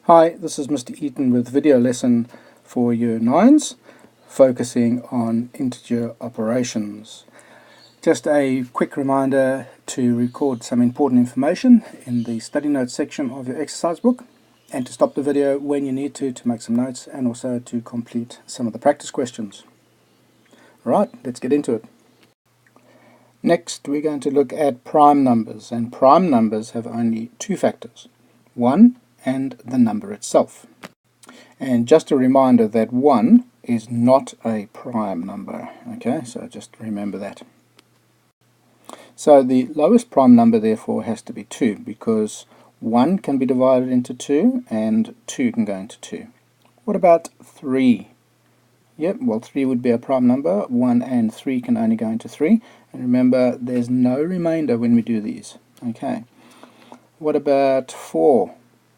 Hi, this is Mr. Eaton with video lesson for Year 9s, focusing on integer operations. Just a quick reminder to record some important information in the study notes section of your exercise book, and to stop the video when you need to make some notes, and also to complete some of the practice questions. Alright, let's get into it. Next, we're going to look at prime numbers, and prime numbers have only two factors, 1 and the number itself. And just a reminder that 1 is not a prime number, okay, so just remember that. So the lowest prime number therefore has to be 2, because 1 can be divided into 2 and 2 can go into 2. What about 3? Yep, well 3 would be a prime number, 1 and 3 can only go into 3, and remember there's no remainder when we do these. Okay. What about 4?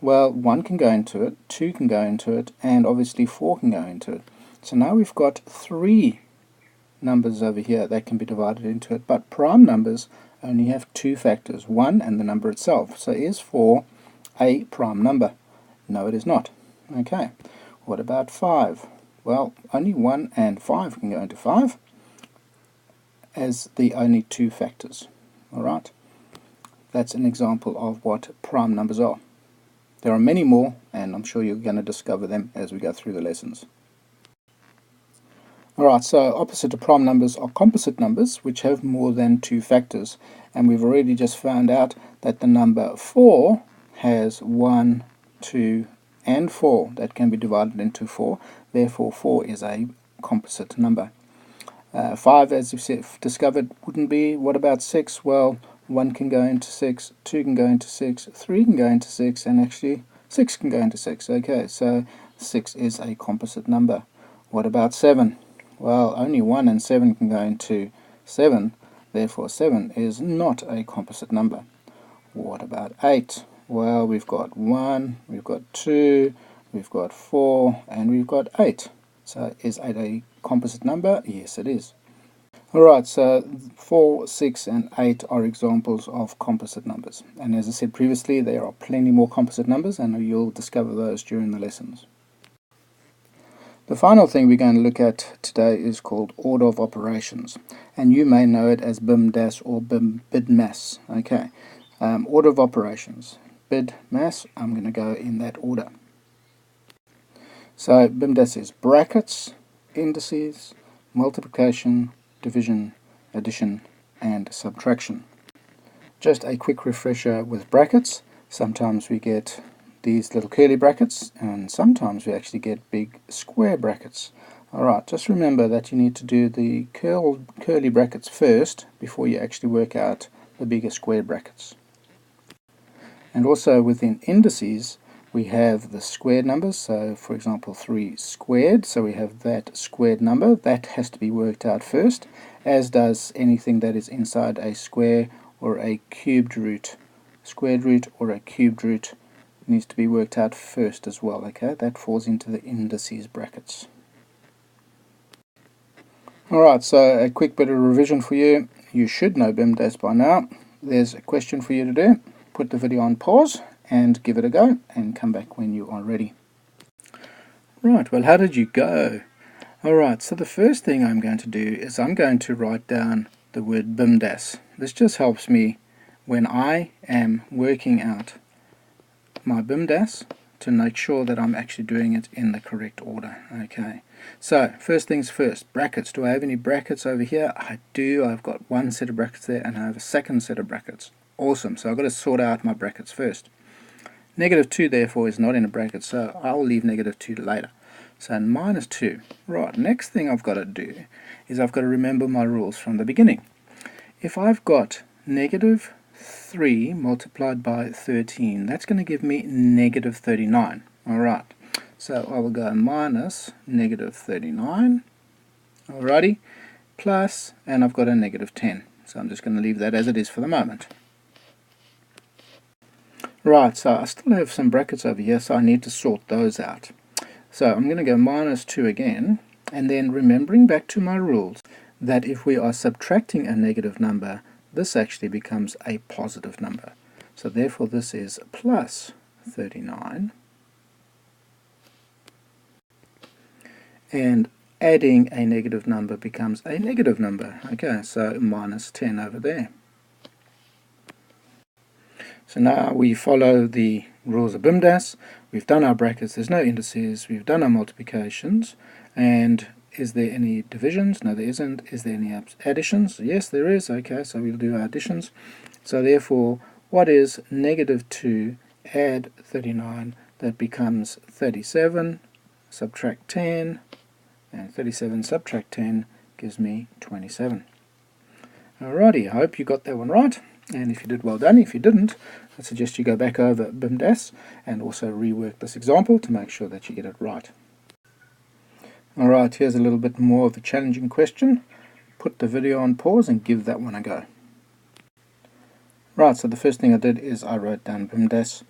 Well, 1 can go into it, 2 can go into it, and obviously 4 can go into it. So now we've got 3 numbers over here that can be divided into it, but prime numbers only have 2 factors, 1 and the number itself. So is 4 a prime number? No, it is not. Okay. What about 5? Well, only 1 and 5 can go into 5 as the only 2 factors. Alright. That's an example of what prime numbers are. There are many more, and I'm sure you're going to discover them as we go through the lessons. Alright, so opposite to prime numbers are composite numbers, which have more than 2 factors. And we've already just found out that the number 4 has 1, 2, and 4 that can be divided into 4. Therefore, 4 is a composite number. 5, as you've discovered, wouldn't be. What about 6? Well, 1 can go into 6, 2 can go into 6, 3 can go into 6, and actually 6 can go into 6. Okay, so 6 is a composite number. What about 7? Well, only 1 and 7 can go into 7, therefore 7 is not a composite number. What about 8? Well, we've got 1, we've got 2, we've got 4, and we've got 8. So is 8 a composite number? Yes, it is. Alright, so 4, 6, and 8 are examples of composite numbers. And as I said previously, there are plenty more composite numbers, and you'll discover those during the lessons. The final thing we're going to look at today is called order of operations. And you may know it as BIM-DAS or BID-MAS. Okay, order of operations. BID-MAS, I'm going to go in that order. So BIM-DAS is brackets, indices, multiplication, division, addition, and subtraction. Just a quick refresher with brackets. Sometimes we get these little curly brackets, and sometimes we actually get big square brackets. Alright, just remember that you need to do the curly brackets first before you actually work out the bigger square brackets. And also within indices, we have the squared numbers, so for example 3 squared, so we have that squared number, that has to be worked out first, as does anything that is inside a square or a cubed root. Squared root or a cubed root needs to be worked out first as well, okay? That falls into the indices brackets. Alright, so a quick bit of revision for you. You should know BIM-DAS by now. There's a question for you to do. Put the video on pause and give it a go, and come back when you are ready. Right, well, how did you go? Alright, so the first thing I'm going to do is I'm going to write down the word BIM-DAS. This just helps me when I am working out my BIM-DAS to make sure that I'm actually doing it in the correct order. Okay, so first things first, brackets. Do I have any brackets over here? I do. I've got one set of brackets there, and I have a second set of brackets. Awesome, so I've got to sort out my brackets first. Negative 2 therefore is not in a bracket, so I'll leave negative 2 to later. So minus 2. Right, next thing I've got to do is I've got to remember my rules from the beginning. If I've got negative 3 multiplied by 13, that's going to give me negative 39. Alright, so I will go minus negative 39, alrighty, plus, and I've got a negative 10. So I'm just going to leave that as it is for the moment. Right, so I still have some brackets over here, so I need to sort those out. So I'm going to go minus 2 again, and then remembering back to my rules that if we are subtracting a negative number, this actually becomes a positive number. So therefore this is plus 39 and adding a negative number becomes a negative number. Okay, so minus 10 over there. So now we follow the rules of BIMDAS. We've done our brackets, there's no indices, we've done our multiplications, and is there any divisions? No, there isn't. Is there any additions? Yes, there is. Okay, so we'll do our additions. So therefore, what is negative 2 add 39? That becomes 37, subtract 10, and 37 subtract 10 gives me 27. Alrighty, I hope you got that one right, and if you did, well done. If you didn't, I suggest you go back over BIMDAS and also rework this example to make sure that you get it right. Alright, here's a little bit more of a challenging question. Put the video on pause and give that one a go. Right, so the first thing I did is I wrote down BIMDAS,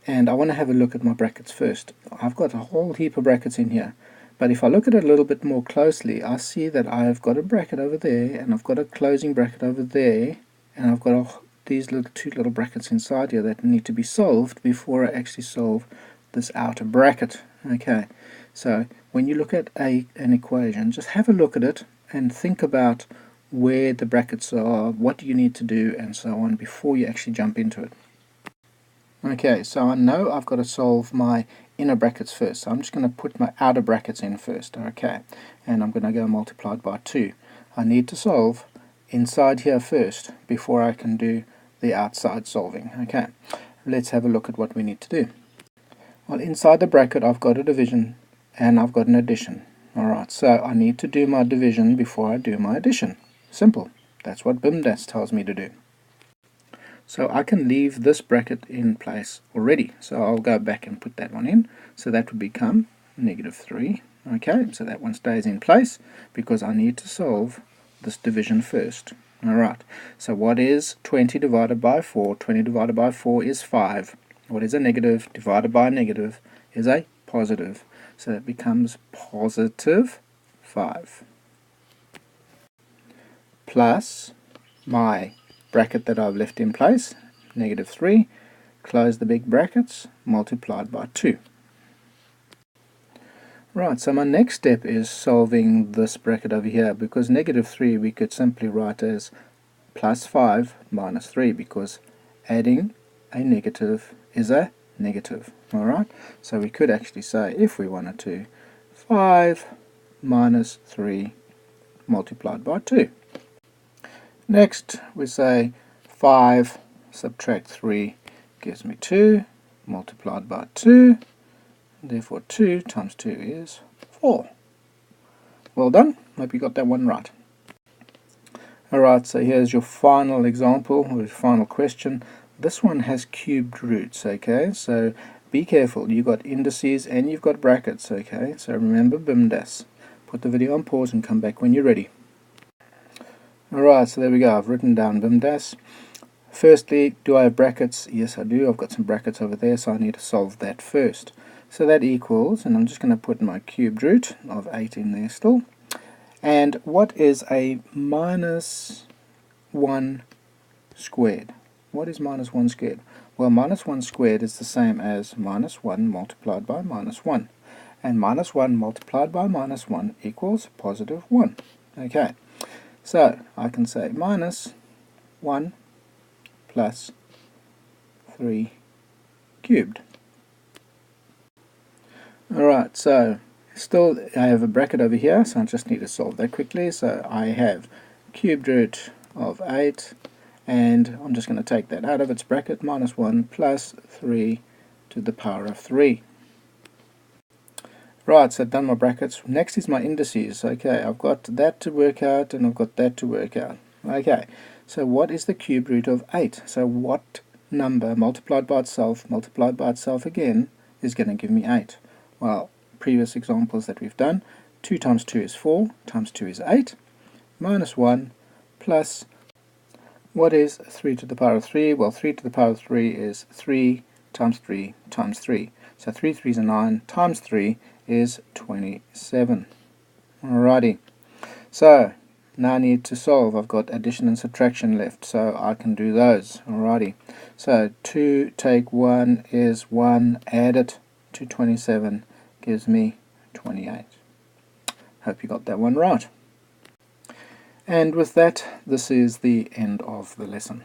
and I want to have a look at my brackets first. I've got a whole heap of brackets in here, but if I look at it a little bit more closely, I see that I've got a bracket over there, and I've got a closing bracket over there, and I've got these two little brackets inside here that need to be solved before I actually solve this outer bracket. Okay, so when you look at an equation, just have a look at it and think about where the brackets are, what do you need to do, and so on before you actually jump into it. Okay, so I know I've got to solve my inner brackets first, so I'm just going to put my outer brackets in first. Okay, and I'm going to go multiplied by 2. I need to solve inside here first before I can do the outside solving. Okay, let's have a look at what we need to do. Well, inside the bracket I've got a division and I've got an addition. Alright, so I need to do my division before I do my addition. Simple. That's what BIMDAS tells me to do. So I can leave this bracket in place already. So I'll go back and put that one in. So that would become negative 3. Okay, so that one stays in place because I need to solve this division first. Alright, so what is 20 divided by 4? 20 divided by 4 is 5. What is a negative divided by a negative is a positive. So it becomes positive 5. Plus my bracket that I've left in place, negative 3, close the big brackets, multiplied by 2. Right, so my next step is solving this bracket over here, because negative 3 we could simply write as plus 5 minus 3, because adding a negative is a negative. Alright, so we could actually say, if we wanted to, 5 minus 3 multiplied by 2. Next we say 5 subtract 3 gives me 2 multiplied by 2. Therefore 2 times 2 is 4. Well done, hope you got that one right. Alright, so here's your final example, or your final question. This one has cubed roots, okay, so be careful, you've got indices and you've got brackets, okay, so remember BIMDAS. Put the video on pause and come back when you're ready. Alright, so there we go, I've written down BIMDAS. Firstly, do I have brackets? Yes I do, I've got some brackets over there, so I need to solve that first. So that equals, and I'm just going to put my cubed root of 8 in there still. And what is a minus 1 squared? What is minus 1 squared? Well, minus 1 squared is the same as minus 1 multiplied by minus 1. And minus 1 multiplied by minus 1 equals positive 1. Okay, so I can say minus 1 plus 3 cubed. Alright, so still I have a bracket over here, so I just need to solve that quickly. So I have cubed root of 8, and I'm just going to take that out of its bracket, minus 1 plus 3 to the power of 3. Right, so I've done my brackets. Next is my indices. Okay, I've got that to work out and I've got that to work out. Okay, so what is the cube root of 8? So what number multiplied by itself again is going to give me 8? Well, previous examples that we've done, 2 times 2 is 4, times 2 is 8, minus 1 plus, what is 3 to the power of 3? Well, 3 to the power of 3 is 3 times 3 times 3. So 3 3s are 9 times 3 is 27. Alrighty, so now I need to solve. I've got addition and subtraction left, so I can do those. Alrighty, so 2 take 1 is 1, add it to 27 gives me 28. Hope you got that one right. And with that, this is the end of the lesson.